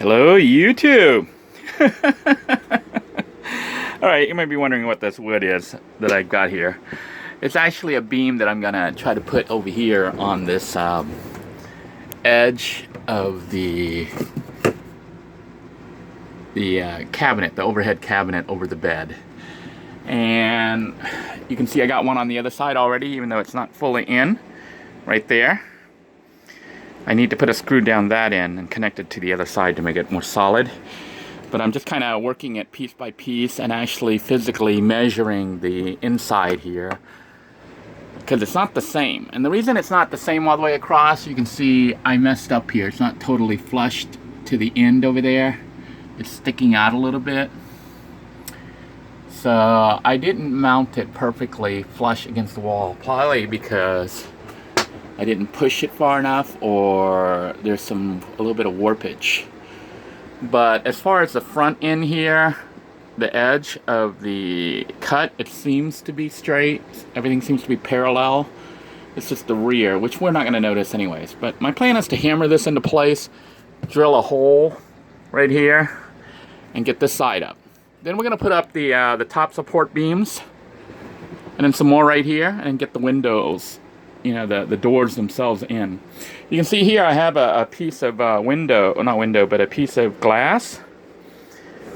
Hello, YouTube! Alright, you might be wondering what this wood is that I've got here. It's actually a beam that I'm gonna try to put over here on this edge of the cabinet, the overhead cabinet over the bed. And you can see I got one on the other side already, even though it's not fully in, right there. I need to put a screw down that end and connect it to the other side to make it more solid. But I'm just kind of working it piece by piece and actually physically measuring the inside here, because it's not the same. And the reason it's not the same all the way across, you can see I messed up here. It's not totally flushed to the end over there. It's sticking out a little bit. So I didn't mount it perfectly flush against the wall, probably because I didn't push it far enough, or there's a little bit of warpage. But as far as the front end here, the edge of the cut, it seems to be straight. Everything seems to be parallel. It's just the rear, which we're not going to notice anyways. But my plan is to hammer this into place, drill a hole right here, and get this side up. Then we're going to put up the top support beams, and then some more right here, and get the windows, you know, the doors themselves in. You can see here I have a piece of but a piece of glass.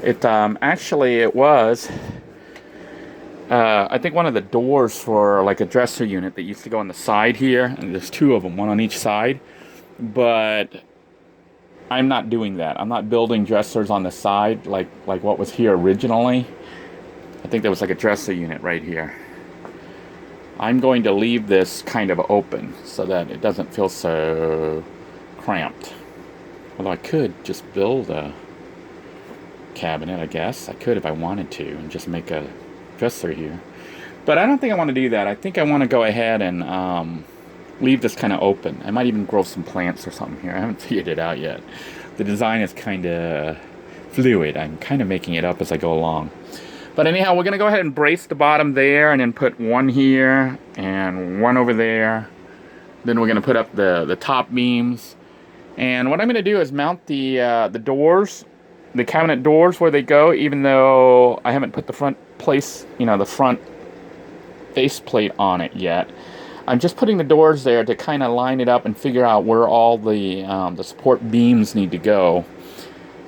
It actually it was I think one of the doors for like a dresser unit that used to go on the side here, and there's two of them, one on each side. But I'm not doing that. I'm not building dressers on the side like what was here originally. I think there was like a dresser unit right here. I'm going to leave this kind of open so that it doesn't feel so cramped. Although I could just build a cabinet, I guess. I could if I wanted to, and just make a dresser here. But I don't think I want to do that. I think I want to go ahead and leave this kind of open. I might even grow some plants or something here. I haven't figured it out yet. The design is kind of fluid. I'm kind of making it up as I go along. But anyhow, we're going to go ahead and brace the bottom there, and then put one here and one over there. Then we're going to put up the top beams. And what I'm going to do is mount the doors, the cabinet doors where they go, even though I haven't put the front place, you know, the front faceplate on it yet. I'm just putting the doors there to kind of line it up and figure out where all the support beams need to go.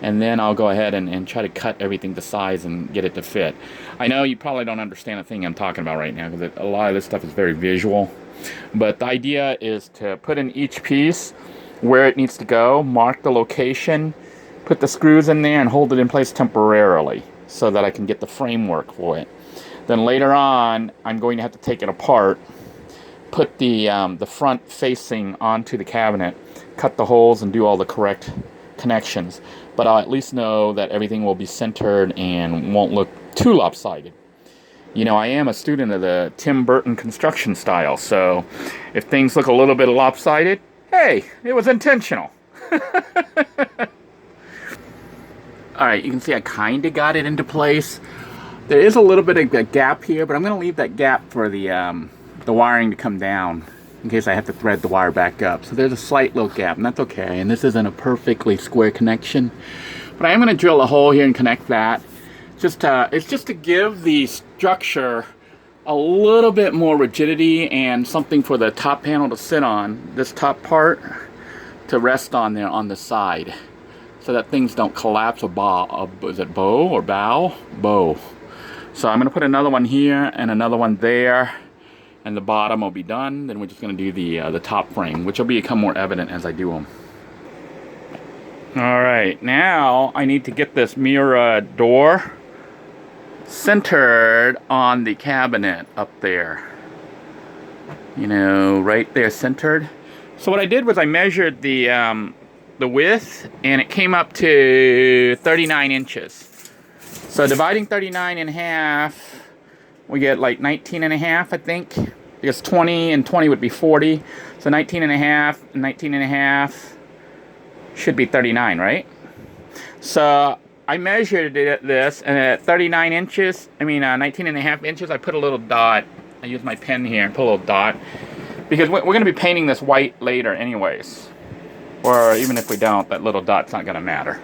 And then I'll go ahead and try to cut everything to size and get it to fit. I know you probably don't understand the thing I'm talking about right now, because a lot of this stuff is very visual. But the idea is to put in each piece where it needs to go, mark the location, put the screws in there, and hold it in place temporarily so that I can get the framework for it. Then later on, I'm going to have to take it apart, put the front facing onto the cabinet, cut the holes, and do all the correct connections. But I'll at least know that everything will be centered and won't look too lopsided. You know, I am a student of the Tim Burton construction style, so if things look a little bit lopsided, hey, it was intentional. Alright, you can see I kind of got it into place. There is a little bit of a gap here, but I'm going to leave that gap for the wiring to come down, in case I have to thread the wire back up. So there's a slight little gap, and that's okay. And this isn't a perfectly square connection. But I am going to drill a hole here and connect that. It's just to give the structure a little bit more rigidity and something for the top panel to sit on, this top part, to rest on there on the side, so that things don't collapse or bow. Is it bow or bow? Bow. So I'm going to put another one here and another one there. And the bottom will be done. Then we're just going to do the top frame, which will become more evident as I do them. Alright, now I need to get this mirror door centered on the cabinet up there. You know, right there centered. So what I did was I measured the width, and it came up to 39 inches. So dividing 39 in half, we get like 19 and a half, I think, because 20 and 20 would be 40. So 19 and a half and 19 and a half should be 39, right? So I measured this, and at 39 inches, 19 and a half inches, I put a little dot. I used my pen here and put a little dot, because we're going to be painting this white later anyways. Or even if we don't, that little dot's not gonna matter.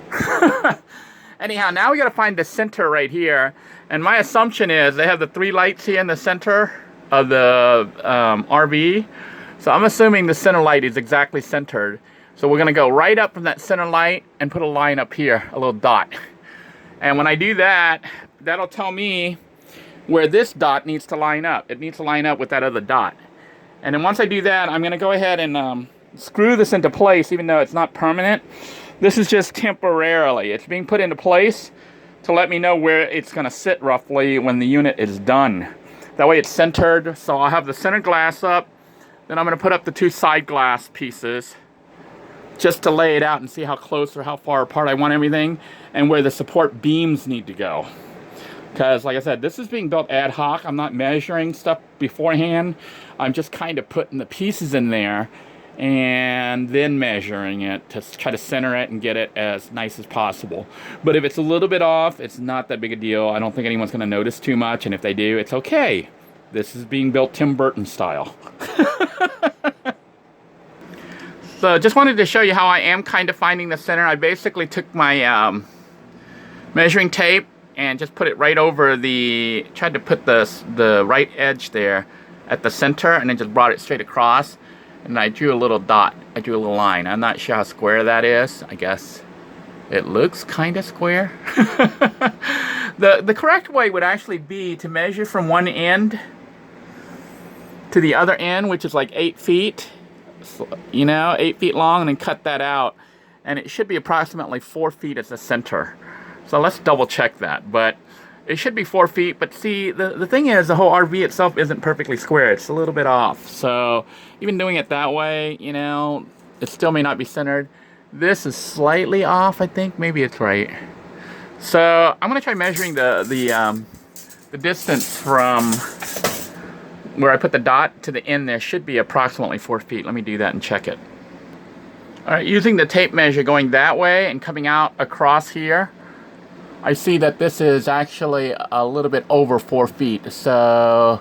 Anyhow, now we gotta find the center right here. And my assumption is they have the 3 lights here in the center of the RV. So I'm assuming the center light is exactly centered. So we're gonna go right up from that center light and put a line up here, a little dot. And when I do that, that'll tell me where this dot needs to line up. It needs to line up with that other dot. And then once I do that, I'm gonna go ahead and screw this into place, even though it's not permanent. This is just temporarily. It's being put into place to let me know where it's gonna sit roughly when the unit is done. That way it's centered, so I'll have the center glass up, then I'm gonna put up the 2 side glass pieces just to lay it out and see how close or how far apart I want everything and where the support beams need to go. Because like I said, this is being built ad hoc. I'm not measuring stuff beforehand. I'm just kind of putting the pieces in there and then measuring it to try to center it and get it as nice as possible. But if it's a little bit off, it's not that big a deal. I don't think anyone's going to notice too much, and if they do, it's okay. This is being built Tim Burton style. So just wanted to show you how I am kind of finding the center. I basically took my measuring tape and just put it right over the, tried to put the right edge there at the center, and then just brought it straight across. And I drew a little dot. I drew a little line. I'm not sure how square that is. I guess it looks kind of square. The correct way would actually be to measure from one end to the other end, which is like 8 feet. You know, 8 feet long, and then cut that out. And it should be approximately 4 feet as the center. So let's double check that. But it should be 4 feet, but see, the thing is, the whole RV itself isn't perfectly square. It's a little bit off. So even doing it that way, you know, it still may not be centered. This is slightly off, I think. Maybe it's right. So I'm going to try measuring the distance from where I put the dot to the end there. Should be approximately 4 feet. Let me do that and check it. All right, using the tape measure going that way and coming out across here, I see that this is actually a little bit over 4 feet, so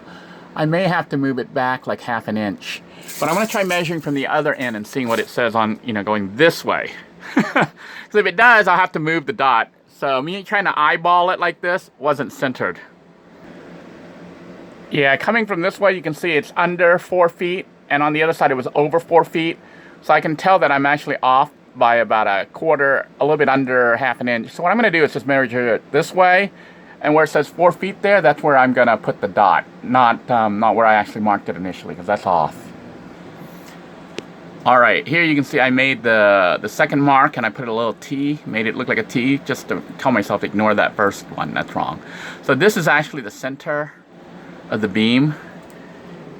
I may have to move it back like ½ an inch. But I'm going to try measuring from the other end and seeing what it says on, you know, going this way. Because if it does, I'll have to move the dot. So me trying to eyeball it like this wasn't centered. Yeah, coming from this way, you can see it's under 4 feet, and on the other side it was over 4 feet. So I can tell that I'm actually off by about a little bit under ½ an inch. So what I'm going to do is just measure it this way, and where it says 4 feet there, that's where I'm going to put the dot, not where I actually marked it initially, because that's off. All right, here you can see I made the second mark, and I put a little T, made it look like a T, just to tell myself to ignore that first one. That's wrong. So this is actually the center of the beam,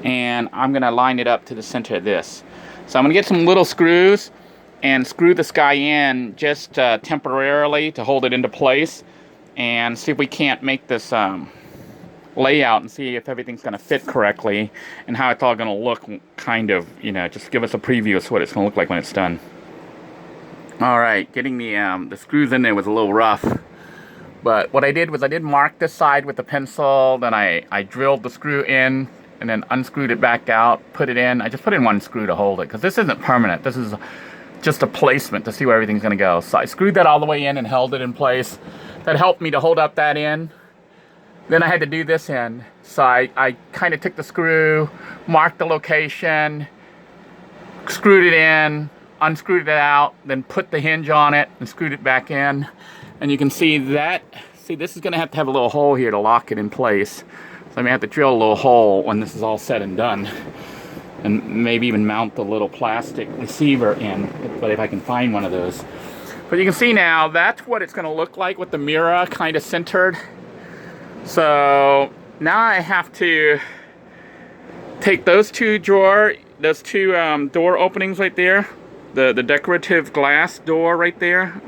and I'm going to line it up to the center of this. So I'm going to get some little screws and screw this guy in just temporarily to hold it into place, and see if we can't make this layout and see if everything's going to fit correctly and how it's all going to look, kind of, you know, just give us a preview of what it's going to look like when it's done. All right, getting the screws in there was a little rough, but what I did was I did mark this side with the pencil, then I drilled the screw in and then unscrewed it back out, put it in. I just put in one screw to hold it, because this isn't permanent. This is just a placement to see where everything's going to go. So I screwed that all the way in and held it in place. That helped me to hold up that end. Then I had to do this end. So I kind of took the screw, marked the location, screwed it in, unscrewed it out, then put the hinge on it and screwed it back in. And you can see that, this is going to have a little hole here to lock it in place. So I may have to drill a little hole when this is all said and done. And maybe even mount the little plastic receiver in, but if I can find one of those. But you can see now, that's what it's going to look like with the mirror kind of centered. So now I have to take those two door openings right there, the decorative glass door right there.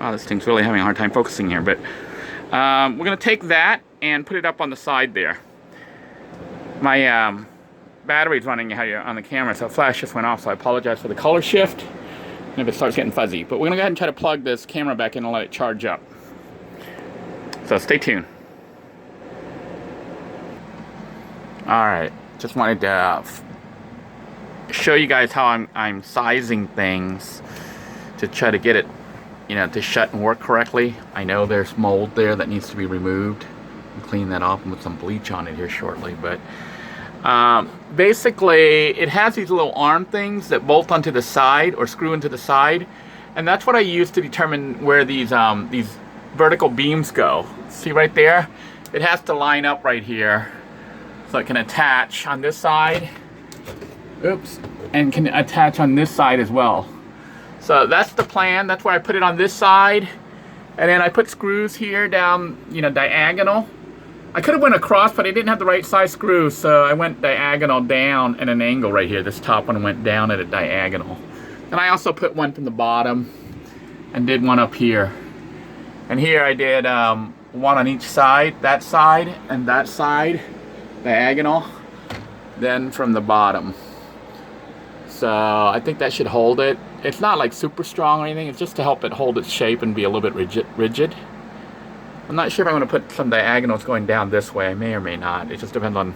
Wow, this thing's really having a hard time focusing here, but we're going to take that and put it up on the side there. My battery's running on the camera, so flash just went off, so I apologize for the color shift and if it starts getting fuzzy. But we're going to go ahead and try to plug this camera back in and let it charge up. So stay tuned. Alright, just wanted to show you guys how I'm sizing things to try to get it, you know, to shut and work correctly. I know there's mold there that needs to be removed. I'll clean that off and put some bleach on it here shortly. But basically, it has these little arm things that bolt onto the side or screw into the side, and that's what I use to determine where these vertical beams go. See right there? It has to line up right here so it can attach on this side. Oops, and can attach on this side as well. So that's the plan. That's why I put it on this side, and then I put screws here down, you know, diagonal. I could have went across, but I didn't have the right size screws, so I went diagonal down at an angle right here. This top one went down at a diagonal. And I also put one from the bottom and did one up here. And here I did one on each side, and that side, diagonal, then from the bottom. So I think that should hold it. It's not like super strong or anything, it's just to help it hold its shape and be a little bit rigid. I'm not sure if I'm going to put some diagonals going down this way. I may or may not. It just depends on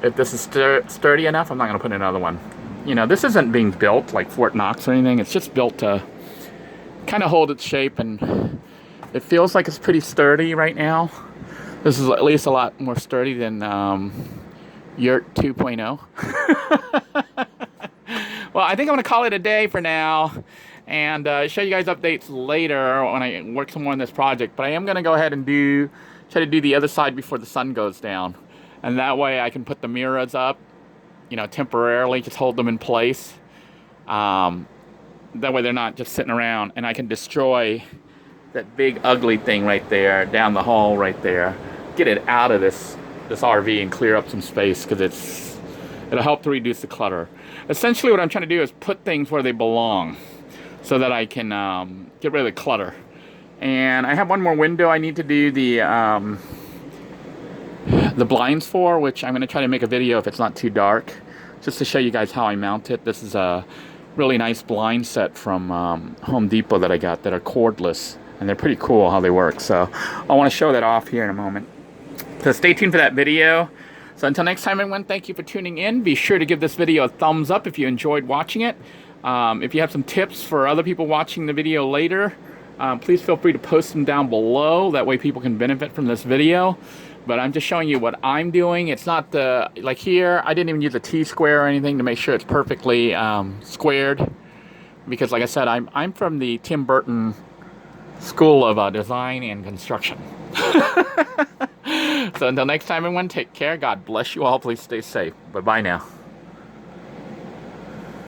if this is sturdy enough. I'm not going to put another one. You know, this isn't being built like Fort Knox or anything. It's just built to kind of hold its shape, and it feels like it's pretty sturdy right now. This is at least a lot more sturdy than Yurt 2.0. Well, I think I'm going to call it a day for now, and show you guys updates later when I work some more on this project. But I am going to go ahead and try to do the other side before the sun goes down, and that way I can put the mirrors up, you know, temporarily, just hold them in place. That way they're not just sitting around, and I can destroy that big ugly thing right there down the hall right there, get it out of this RV and clear up some space, because it'll help to reduce the clutter. Essentially what I'm trying to do is put things where they belong so that I can get rid of the clutter. And I have one more window I need to do the blinds for, which I'm going to try to make a video if it's not too dark, just to show you guys how I mount it. This is a really nice blind set from Home Depot that I got that are cordless, and they're pretty cool how they work. So I want to show that off here in a moment. So stay tuned for that video. So until next time, everyone, thank you for tuning in. Be sure to give this video a thumbs up if you enjoyed watching it. If you have some tips for other people watching the video later, please feel free to post them down below. That way people can benefit from this video. But I'm just showing you what I'm doing. It's not the, like here, I didn't even use a T-square or anything to make sure it's perfectly squared. Because like I said, I'm from the Tim Burton School of Design and Construction. So until next time, everyone, take care. God bless you all. Please stay safe. Bye-bye now.